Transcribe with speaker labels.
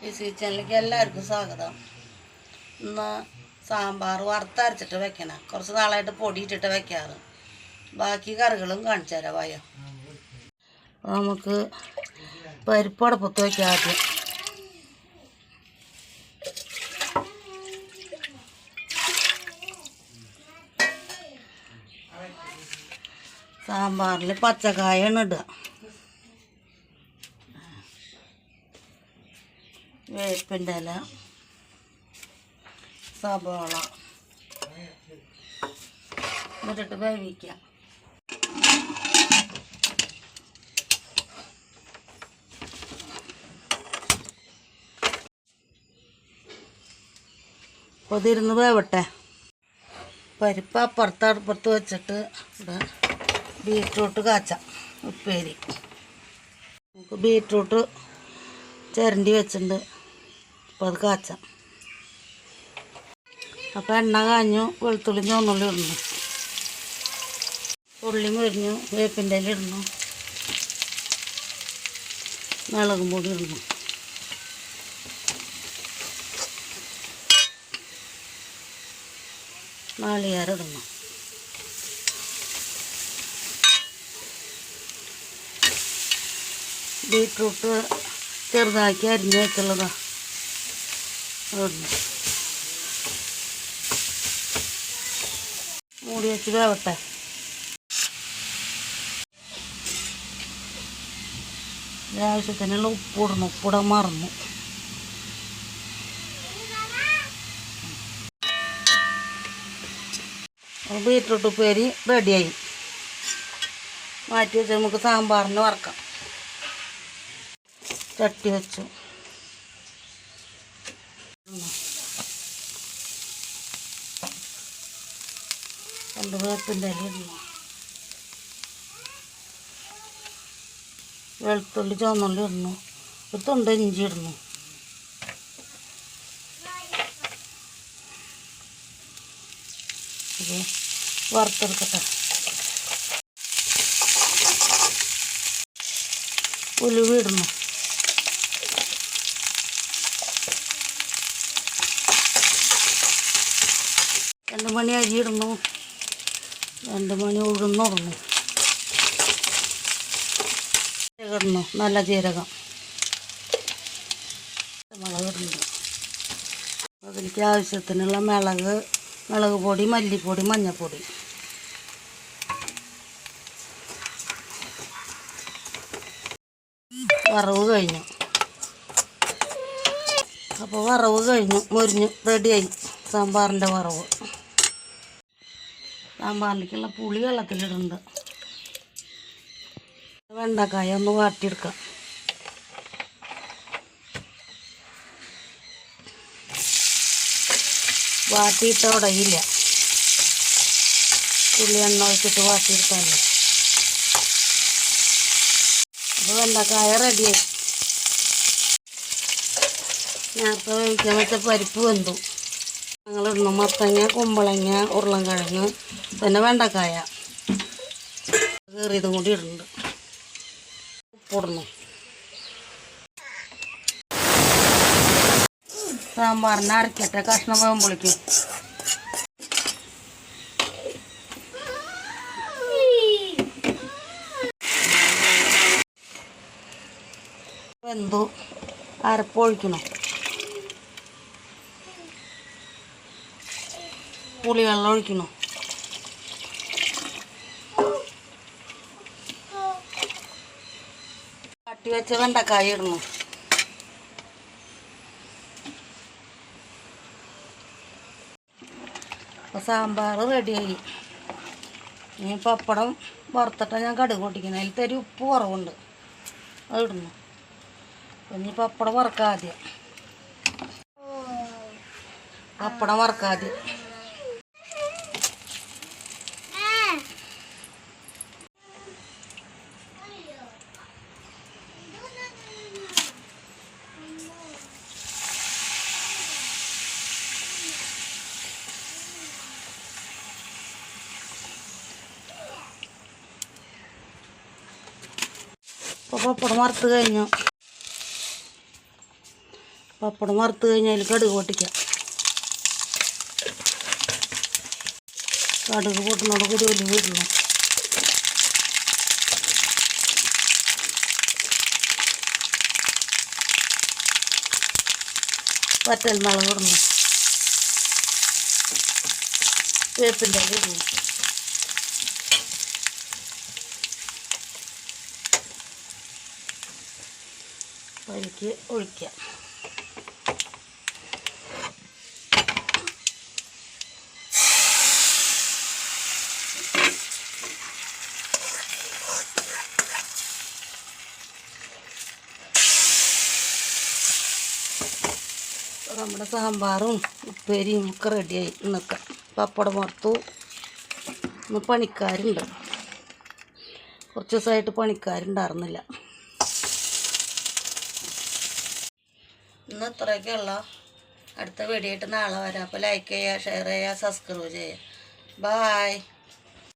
Speaker 1: Easy കിച്ചണിലേക്ക് എല്ലാവർക്കും സ്വാഗതം. ഇന്ന് സാമ്പാർ വറുത്തരച്ചിട്ട് വെക്കണം. കുറച്ച് നാളായിട്ട് പൊടിയിട്ടിട്ട് വെക്കാറ്. ബാക്കി കറികളും കാണിച്ചു തരാം. വായോ, നമുക്ക് പരിപ്പ് അടുപ്പത്ത് വയ്ക്കാം. ആദ്യം സാമ്പാറിൽ പച്ചക്കായാണ് ഇടുക. വേപ്പിൻ്റെ ഇല, സബോള എന്നിട്ട് വേവിക്കാം. അപ്പോൾ ഇതിരുന്ന് വേവട്ടെ. പരിപ്പ് അപ്പുറത്ത് വെച്ചിട്ട് ഇവിടെ ബീറ്റ്റൂട്ട് കാച്ചാം. ഉപ്പേരി നമുക്ക് ബീറ്റ്റൂട്ട് ചിരണ്ടി വെച്ചിട്ടുണ്ട്. അപ്പോൾ അത് കാച്ചാം. അപ്പോൾ എണ്ണ കാഞ്ഞു. വെളുത്തുള്ളി ചുവന്നുള്ളി ഇടുന്നു. ഉള്ളി മുരിഞ്ഞു. വേപ്പിൻ്റെ ഇല ഇടുന്നു. മുളകും പൊടി ഇടുന്നു. നാളികേരം ഇടുന്നു. ബീറ്റ്റൂട്ട് ചെറുതാക്കി അരിഞ്ഞ് വെച്ചുള്ളതാണ്. മൂടി വെച്ച് വേവട്ടെ. ആവശ്യത്തിനുള്ള ഉപ്പിടണം. ഉപ്പിടാൻ മറന്നു. ബീറ്റ്റൂട്ട് ഉപ്പേരി റെഡിയായി. മാറ്റി വെച്ച് നമുക്ക് സാമ്പാറിന് വറക്കാം. ചട്ടി വെച്ചു. രണ്ട് വേപ്പിൻ്റെ ഇല ഇടുന്നു. വെളുത്തുള്ളി ചുവന്നുള്ളി ഇടുന്നു. ഒരു തുണ്ട് ഇഞ്ചി ഇടുന്നു. ഇത് വറുത്തെടുക്കട്ടെ. ഉലുവ ഇടുന്നു. രണ്ട് മണി അരി ഇടുന്നു. 2 മണി ഉഴുന്നിടുന്നു. ഇടുന്നു നല്ല ജീരകം. മുളക് ഇടുന്നു. അതിലേക്ക് ആവശ്യത്തിനുള്ള മുളക് പൊടി, മല്ലിപ്പൊടി, മഞ്ഞൾപ്പൊടി. വറവ് കഴിഞ്ഞു. അപ്പോൾ വറവ് കഴിഞ്ഞു. മുരിഞ്ഞു റെഡിയായി സാമ്പാറിൻ്റെ വറവ്. സാമ്പാറിലേക്കുള്ള പുളി വെള്ളത്തിലിടുന്നുണ്ട്. വെണ്ടക്കായ ഒന്ന് വാട്ടിയെടുക്കാം. വാട്ടിയിട്ട ഉടയില്ല. പുളി എണ്ണ ഒഴിച്ചിട്ട് വാട്ടിയെടുക്കാമല്ലോ. അപ്പോൾ വെണ്ടക്കായ റെഡിയായി. നേരത്തെ വേവിക്കാൻ വെച്ച പരിപ്പ് വെന്തു. ഞങ്ങളിടുന്നു മത്തങ്ങ, കുമ്പളങ്ങ, ഉരുളൻകിഴങ്ങ്, പിന്നെ വെണ്ടക്കായ കീറിയതും കൂടി ഇടുന്നുണ്ട്. ഉപ്പിടുന്നു. സാമ്പാറിന് അരക്കട്ടെ. കഷ്ണം വേകുമ്പോഴേക്കും വെന്തു. അരപ്പൊഴിക്കണം. പുളിവെള്ളം ഒഴിക്കണം. കട്ടി വെച്ച വെണ്ടക്കായ ഇടണം. അപ്പോൾ സാമ്പാർ റെഡിയായി. ഇനി പപ്പടം വറുത്തിട്ടാണ് ഞാൻ കടുക് പൊട്ടിക്കുന്നത്. അതിൽ തരി ഉപ്പ് കുറവുണ്ട്. അത് ഇടുന്നു. ഇനി പപ്പടം വറക്കാദ്യം. പപ്പടം വറക്കാദ്യം. അപ്പോൾ പപ്പടം വറുത്ത് കഴിഞ്ഞു. പപ്പടം വറുത്ത് കഴിഞ്ഞാൽ കടുക് പൊട്ടിക്കാം. കടുക് പൊട്ടുന്നോട് കുരുവല്ലി വീടുന്നു. വറ്റൽ മുളക് ഇടുന്നു. വേപ്പിൻ്റെ ഇടുന്നു. പരിക്ക് ഒഴിക്കാം. നമ്മുടെ സാമ്പാറും ഉപ്പേരിയും ഒക്കെ റെഡിയായി. ഇന്നൊക്കെ പപ്പടം വറുത്തു. ഇന്ന് പണിക്കാരുണ്ട്. കുറച്ച് ദിവസമായിട്ട് പണിക്കാരുണ്ടായിരുന്നില്ല. ഇന്ന് ഇത്രയൊക്കെയുള്ള. അടുത്ത വീഡിയോ ആയിട്ട് നാളെ വരാം. അപ്പോൾ ലൈക്ക് ചെയ്യുക, ഷെയർ ചെയ്യുക, സബ്സ്ക്രൈബ് ചെയ്യുക. ബായ്.